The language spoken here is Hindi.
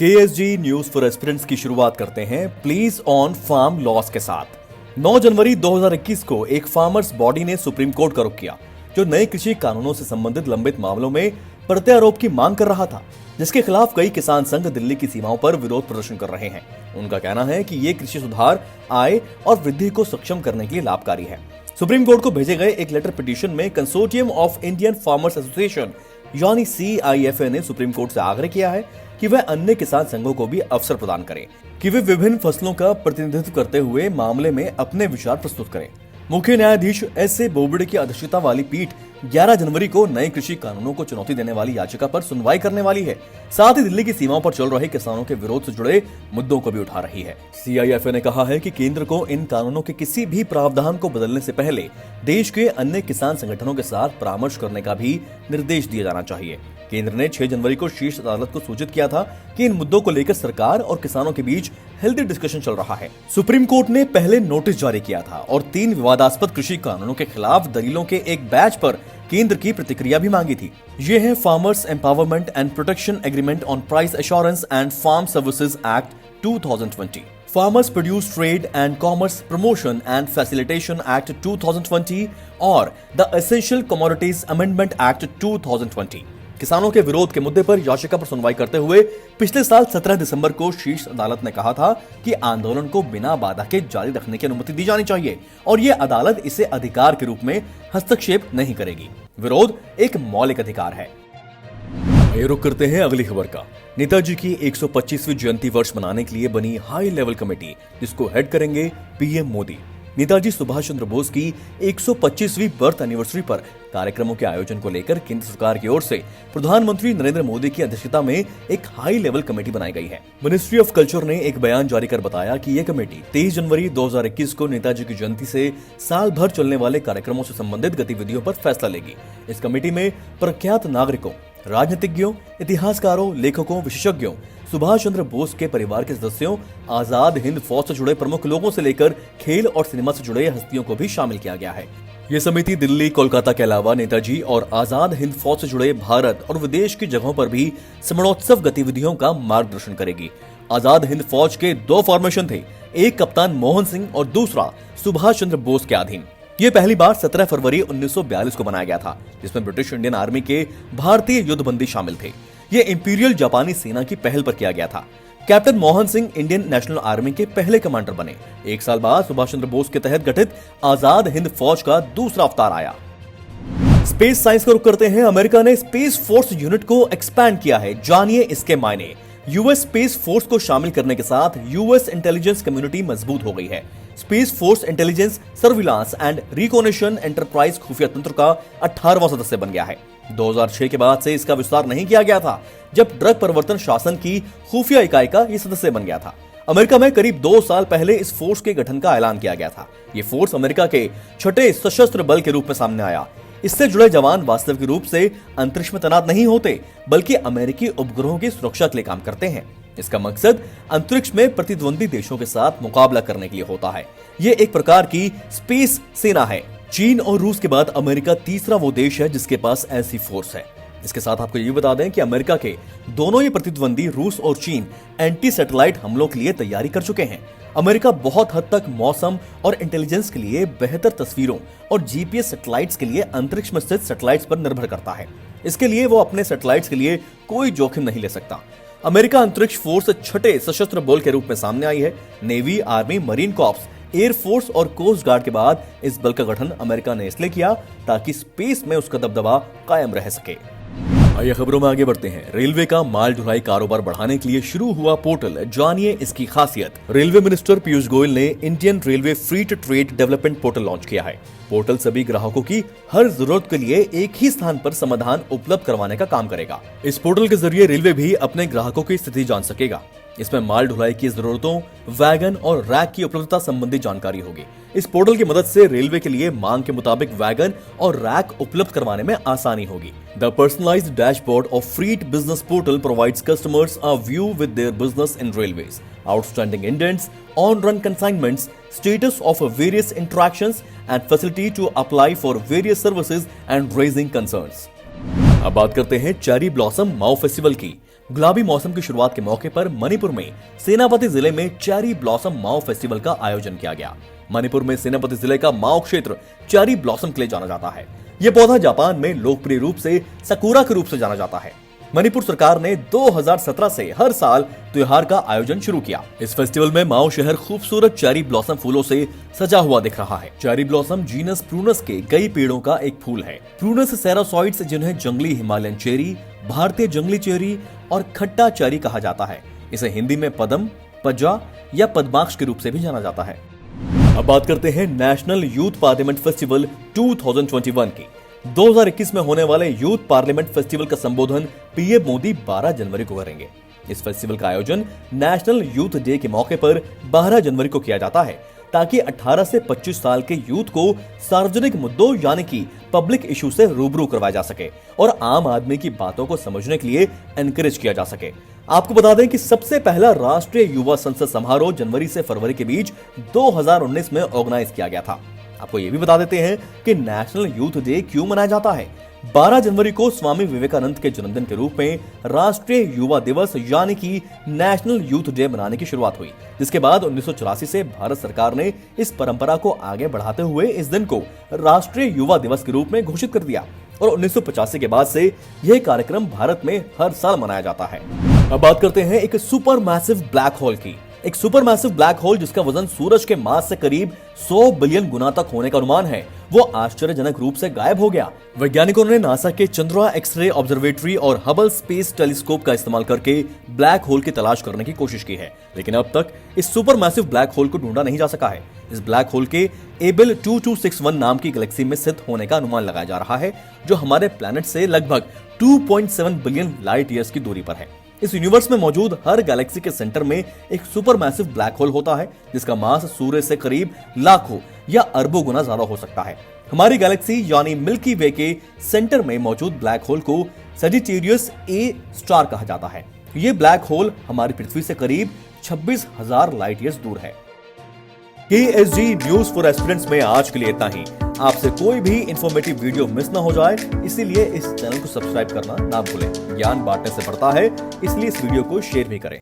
केएसजी न्यूज फॉर एस्पिरेंट्स की शुरुआत करते हैं प्लीज ऑन फार्म लॉस के साथ। 9 जनवरी 2021 को एक फार्मर्स बॉडी ने सुप्रीम कोर्ट का रुख किया, जो नए कृषि कानूनों से संबंधित लंबित मामलों में प्रत्यारोप की मांग कर रहा था, जिसके खिलाफ कई किसान संघ दिल्ली की सीमाओं पर विरोध प्रदर्शन कर रहे हैं। उनका कहना है कि ये कृषि सुधार आय और वृद्धि को सक्षम करने के लिए लाभकारी है। सुप्रीम कोर्ट को भेजे गए एक लेटर पिटीशन में consortium of Indian farmers association यानी CIFA ने सुप्रीम कोर्ट से आग्रह किया है कि वह अन्य किसान संघों को भी अवसर प्रदान करें कि वे विभिन्न फसलों का प्रतिनिधित्व करते हुए मामले में अपने विचार प्रस्तुत करें। मुख्य न्यायाधीश S.A. बोबडे की अध्यक्षता वाली पीठ 11 जनवरी को नए कृषि कानूनों को चुनौती देने वाली याचिका पर सुनवाई करने वाली है। साथ ही दिल्ली की सीमाओं पर चल रहे किसानों के विरोध से जुड़े मुद्दों को भी उठा रही है। CIFA ने कहा है कि केंद्र को इन कानूनों के किसी भी प्रावधान को बदलने से पहले देश के अन्य किसान संगठनों के साथ परामर्श करने का भी निर्देश दिया जाना चाहिए। केंद्र ने 6 जनवरी को शीर्ष अदालत को सूचित किया था कि इन मुद्दों को लेकर सरकार और किसानों के बीच हेल्दी डिस्कशन चल रहा है। सुप्रीम कोर्ट ने पहले नोटिस जारी किया था और 3 विवादास्पद कृषि कानूनों के खिलाफ दलीलों के एक बैच पर केंद्र की प्रतिक्रिया भी मांगी थी। ये है farmers empowerment and protection agreement on price assurance and farm services act 2020, farmers produce trade and commerce promotion and facilitation act 2020 और the essential commodities amendment act 2020। किसानों के विरोध के मुद्दे पर याचिका पर सुनवाई करते हुए पिछले साल 17 दिसंबर को शीर्ष अदालत ने कहा था कि आंदोलन को बिना बाधा के जारी रखने की अनुमति दी जानी चाहिए और ये अदालत इसे अधिकार के रूप में हस्तक्षेप नहीं करेगी। विरोध एक मौलिक अधिकार है। ये रुक करते हैं अगली खबर का। नेताजी की 125वीं जयंती वर्ष मनाने के लिए बनी हाई लेवल कमेटी, जिसको हेड करेंगे पीएम मोदी। नेताजी सुभाष चंद्र बोस की 125वीं बर्थ एनिवर्सरी पर कार्यक्रमों के आयोजन को लेकर केंद्र सरकार की ओर से प्रधानमंत्री नरेंद्र मोदी की अध्यक्षता में एक हाई लेवल कमेटी बनाई गई है। मिनिस्ट्री ऑफ कल्चर ने एक बयान जारी कर बताया कि यह कमेटी 23 जनवरी 2021 को नेताजी की जयंती से साल भर चलने वाले कार्यक्रमों से संबंधित गतिविधियों पर फैसला लेगी। इस कमेटी में प्रख्यात नागरिकों, राजनीतिज्ञों, इतिहासकारों, लेखकों, विशेषज्ञों, सुभाष चंद्र बोस के परिवार के सदस्यों, आजाद हिंद फौज से जुड़े प्रमुख लोगों से लेकर खेल और सिनेमा से जुड़े हस्तियों को भी शामिल किया गया है। ये समिति दिल्ली, कोलकाता के अलावा नेताजी और आजाद हिंद फौज से जुड़े भारत और विदेश की जगहों पर भी स्मरणोत्सव गतिविधियों का मार्गदर्शन करेगी। आजाद हिंद फौज के 2 फॉर्मेशन थे, एक कप्तान मोहन सिंह और दूसरा सुभाष चंद्र बोस के अधीन। ये पहली बार 17 फरवरी 1942 को बनाया गया था, जिसमें ब्रिटिश इंडियन आर्मी के भारतीय युद्धबंदी शामिल थे। ये इंपीरियल जापानी सेना की पहल पर किया गया था। Captain Mohan Singh Indian national army के पहले कमांडर बने। एक साल बाद सुभाष चंद्र बोस के तहत गठित आजाद हिंद फौज का दूसरा अवतार आया। स्पेस साइंस का रुख करते हैं। अमेरिका ने स्पेस फोर्स यूनिट को एक्सपैंड किया है, जानिए इसके मायने। यूएस स्पेस फोर्स को शामिल करने के साथ यूएस इंटेलिजेंस कम्युनिटी मजबूत हो गई है। Space force intelligence, surveillance and recognition enterprise खुफिया तंत्र का 18वां सदस्य बन गया है। 2006 के बाद से इसका विस्तार नहीं किया गया था, जब ड्रग प्रवर्तन शासन की खुफिया इकाई का यह सदस्य बन गया था। अमेरिका में करीब 2 साल पहले इस फोर्स के गठन का ऐलान किया गया था। ये फोर्स अमेरिका के 6ठे सशस्त्र बल के रूप में सामने आया। इससे जुड़े जवान वास्तविक रूप से अंतरिक्ष में तैनात नहीं होते, बल्कि अमेरिकी उपग्रहों की सुरक्षा के लिए काम करते हैं। इसका मकसद अंतरिक्ष में प्रतिद्वंदी देशों के साथ मुकाबला करने के लिए होता है। ये एक प्रकार की स्पेस सेना है। चीन और रूस के बाद अमेरिका तीसरा वो देश है जिसके पास ऐसी फोर्स है। इसके साथ आपको ये बता दें कि अमेरिका के दोनों ही प्रतिद्वंदी रूस और चीन एंटी सैटेलाइट हमलों के लिए तैयारी कर चुके हैं। अमेरिका बहुत हद तक मौसम और इंटेलिजेंस के लिए बेहतर तस्वीरों और GPS सैटेलाइट्स के लिए अंतरिक्ष में स्थित सैटेलाइट्स पर निर्भर करता है। इसके लिए वो अपने सैटेलाइट्स के लिए कोई जोखिम नहीं ले सकता। अमेरिका अंतरिक्ष फोर्स 6ठे सशस्त्र बल के रूप में सामने आई है। Navy, army, marine corps, air force और कोस्ट गार्ड के बाद इस बल का गठन अमेरिका ने इसलिए किया ताकि स्पेस में उसका दबदबा कायम रह सके। आइए खबरों में आगे बढ़ते हैं। रेलवे का माल ढुलाई कारोबार बढ़ाने के लिए शुरू हुआ पोर्टल, जानिए इसकी खासियत। रेलवे मिनिस्टर पीयूष गोयल ने Indian railway freight trade development portal launch किया है। पोर्टल सभी ग्राहकों की हर जरूरत के लिए एक ही स्थान पर समाधान उपलब्ध करवाने का काम करेगा। इस पोर्टल के जरिए रेलवे भी अपने ग्राहकों की स्थिति जान सकेगा। इसमें माल ढुलाई की जरूरतों, वैगन और रैक की उपलब्धता संबंधी जानकारी होगी। इस पोर्टल की मदद से रेलवे के लिए मांग के मुताबिक वैगन और रैक उपलब्ध करवाने में आसानी होगी। The personalised dashboard of freight business portal provides customers a view with their business in railways, outstanding indents, on run consignments, status of various interactions and facility to apply for various services and raising concerns। अब बात करते हैं चेरी ब्लॉसम माओ फेस्टिवल की। गुलाबी मौसम की शुरुआत के मौके पर मणिपुर में सेनापति जिले में चेरी ब्लॉसम माओ फेस्टिवल का आयोजन किया गया। मणिपुर में सेनापति जिले का माओ क्षेत्र चेरी ब्लॉसम के लिए जाना जाता है। यह पौधा जापान में लोकप्रिय रूप से सकुरा के रूप से जाना जाता है। मणिपुर सरकार ने 2017 से हर साल त्योहार का आयोजन शुरू किया। इस फेस्टिवल में माओ शहर खूबसूरत चेरी ब्लॉसम फूलों से सजा हुआ दिख रहा है। चेरी ब्लॉसम जीनस प्रूनस के कई पेड़ों का एक फूल है। प्रूनस सेरासॉइड्स, जिन्हें जंगली हिमालयन चेरी, भारतीय जंगली चेरी और खट्टा चेरी कहा जाता है। इसे हिंदी में पदम, पज्जा या पद्माक्ष के रूप से भी जाना जाता है। अब बात करते हैं नेशनल यूथ पार्लियामेंट फेस्टिवल 2021 की। 2021 में होने वाले यूथ पार्लियामेंट फेस्टिवल का संबोधन पीएम मोदी 12 जनवरी को करेंगे। इस फेस्टिवल का आयोजन नेशनल यूथ डे के मौके पर 12 जनवरी को किया जाता है, ताकि 18 से 25 साल के यूथ को सार्वजनिक मुद्दों यानी कि पब्लिक इशू से रूबरू करवाया जा सके और आम आदमी की बातों को समझने के लिए एनकरेज किया जा सके। आपको बता दें कि सबसे पहला राष्ट्रीय युवा संसद समारोह जनवरी से फरवरी के बीच 2019 में ऑर्गेनाइज किया गया था। आपको ये भी बता देते हैं कि नेशनल यूथ डे क्यों मनाया जाता है। 12 जनवरी को स्वामी विवेकानंद के जन्मदिन के रूप में राष्ट्रीय युवा दिवस यानी कि नेशनल यूथ डे मनाने की शुरुआत हुई, जिसके बाद 1984 से भारत सरकार ने इस परंपरा को आगे बढ़ाते हुए इस दिन को राष्ट्रीय युवा दिवस के रूप में घोषित कर दिया और 1985 के बाद से यह कार्यक्रम भारत में हर साल मनाया जाता है। अब बात करते हैं एक सुपर मैसिव ब्लैक होल की। एक सुपर मैसिव ब्लैक होल जिसका वजन सूरज के मास से करीब 100 बिलियन गुना तक होने का अनुमान है, वो आश्चर्यजनक रूप से गायब हो गया। वैज्ञानिकों ने नासा के चंद्रमा एक्स-रे ऑब्जर्वेटरी और हबल स्पेस टेलीस्कोप का इस्तेमाल करके ब्लैक होल की तलाश करने की कोशिश की है, लेकिन अब तक इस सुपर मैसिव ब्लैक होल को ढूंढा नहीं जा सका है। इस ब्लैक होल के एबल 2261 नाम की गैलेक्सी में स्थित होने का अनुमान लगाया जा रहा है, जो हमारे प्लैनेट से लगभग 2.7 बिलियन लाइट ईयर्स की दूरी पर है। इस यूनिवर्स में मौजूद हर गैलेक्सी के सेंटर में एक सुपर मैसिव ब्लैक होल होता है, जिसका मास सूर्य से करीब लाखों या अरबों गुना ज्यादा हो सकता है। हमारी गैलेक्सी यानी मिल्की वे के सेंटर में मौजूद ब्लैक होल को सजिटेरियस ए स्टार कहा जाता है। ये ब्लैक होल हमारी पृथ्वी से करीब 26,000 लाइट ईयर्स दूर है। KSG न्यूज फॉर एस्पिरेंट्स में आज के लिए इतना ही। आपसे कोई भी इंफॉर्मेटिव वीडियो मिस ना हो जाए, इसीलिए इस चैनल को सब्सक्राइब करना ना भूलें। ज्ञान बांटने से बढ़ता है, इसलिए इस वीडियो को शेयर भी करें।